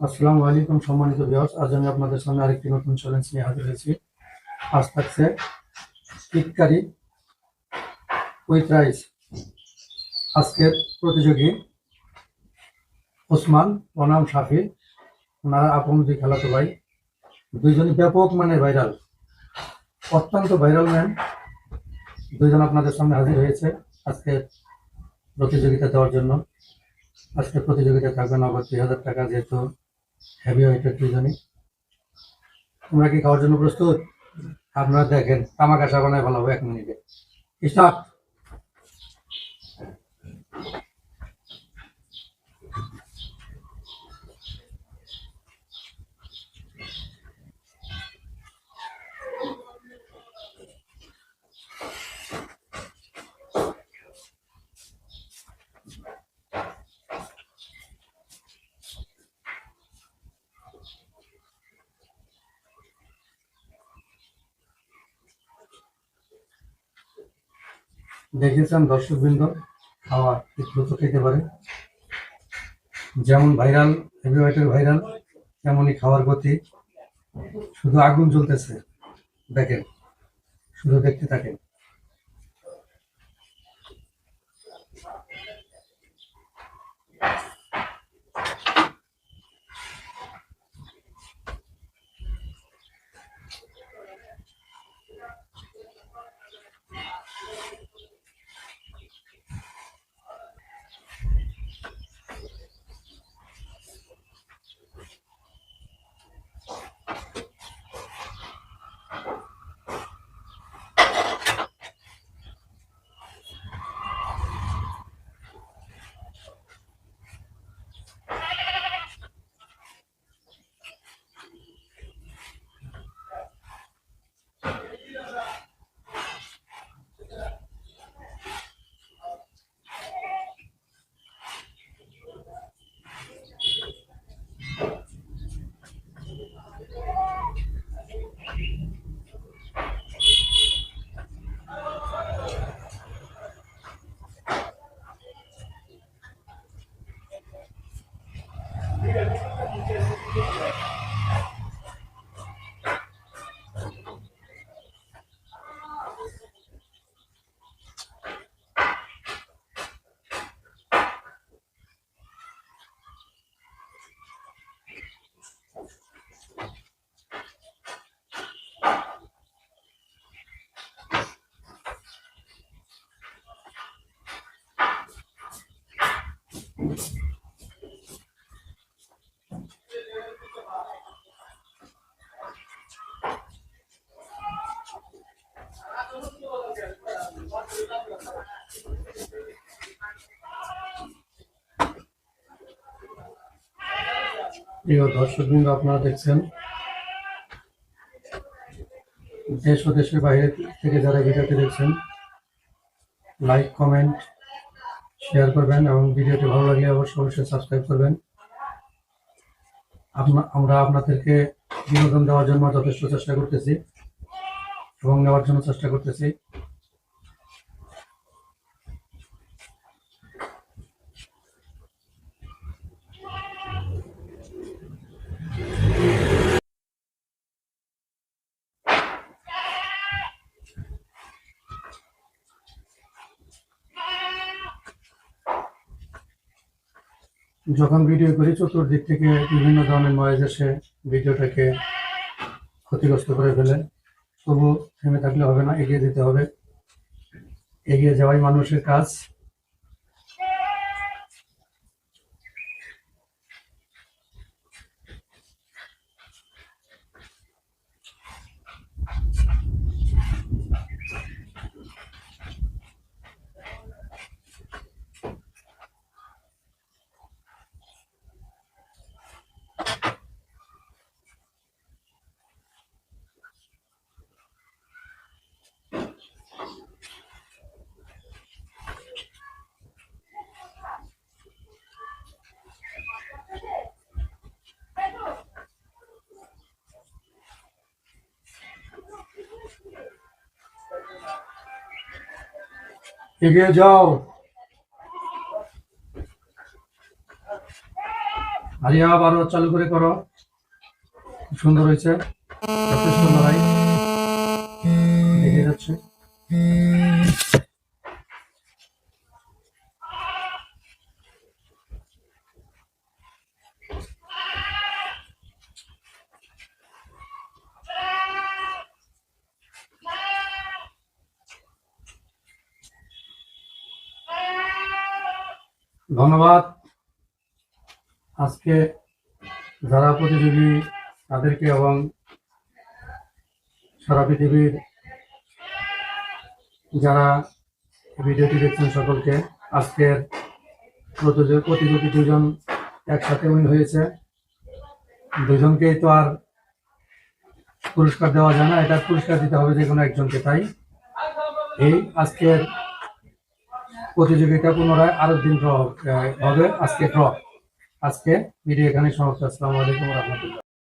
আসসালামু আলাইকুম সম্মানিত ভিউয়ার্স, আজ আমি আপনাদের সামনে আরেকটি নতুন চ্যালেঞ্জ নিয়ে হাজির হয়েছি। আজ থাকছে পিক কারি উইথ রাইস। আজকের প্রতিযোগী ওসমান বনাম শাফি, ওনারা আপন দুই খেলাতো ভাই, দুইজনই ব্যাপক মানে ভাইরাল, অত্যন্ত ভাইরাল ম্যান। দুইজন আপনাদের সামনে হাজির হয়েছে আজকে প্রতিযোগিতা দেওয়ার জন্য। আজকে প্রতিযোগিতা থাকবে নগদ ২,০০০ টাকা, যেহেতু হেভি ওয়েটের দুইজনই। তোমরা কি খাওয়ার জন্য প্রস্তুত? আপনারা দেখেন, তামাক আশা বানায় ভালো হবে ১ মিনিটে। স্টার্ট। দেখেছেন দর্শকবৃন্দ, খাওয়া কি দ্রুত খেতে পারে। যেমন ভাইরাল, হেভিওয়েটের ভাইরাল, তেমনই খাওয়ার গতি। শুধু আগুন জ্বলতেছে, দেখেন, শুধু দেখতে থাকেন। প্রিয় দর্শকবৃন্দ, আপনারা দেখছেন দেশ ও দেশের বাইরে থেকে যারা ভিডিওটি দেখছেন, লাইক, কমেন্ট, শেয়ার করবেন এবং ভিডিওটি ভালো লাগলে অবশ্যই সাবস্ক্রাইব করবেন। আমরা আপনাদেরকে বিনোদন দেওয়ার জন্য যথেষ্ট চেষ্টা করতেছি এবং নেওয়ার জন্য চেষ্টা করতেছি। যখন ভিডিও করি, চতুর্দিক থেকে বিভিন্ন ধরনের নয়েজ এসে ভিডিওটাকে ক্ষতিগ্রস্ত করে ফেলে। তবু থেমে থাকলে হবে না, এগিয়ে যেতে হবে। এগিয়ে যাওয়াই মানুষের কাজ। এগিয়ে যাও। আরিয়া আবারও চালু করে করো। খুব সুন্দর হয়েছে, যথেষ্ট লড়াই দেখে যাচ্ছে। ধন্যবাদ। আজকে যারা প্রতিযোগী তাদেরকে এবং সারা পৃথিবীর যারা ভিডিওটি দেখছেন সকলকে। আজকের প্রতিযোগী দুজন একসাথে উইন হয়েছে। দুজনকেই তো আর পুরস্কার দেওয়া যায় না, এটা পুরস্কার দিতে হবে যে কোনো একজনকে। তাই এই আজকের প্রতিযোগিতা পুনরায় আরো দিন হবে। আজকে ড্র। আজকে ভিডিও এখানে সমাপ্ত। আসসালামু আলাইকুম রহমতুল্লাহ।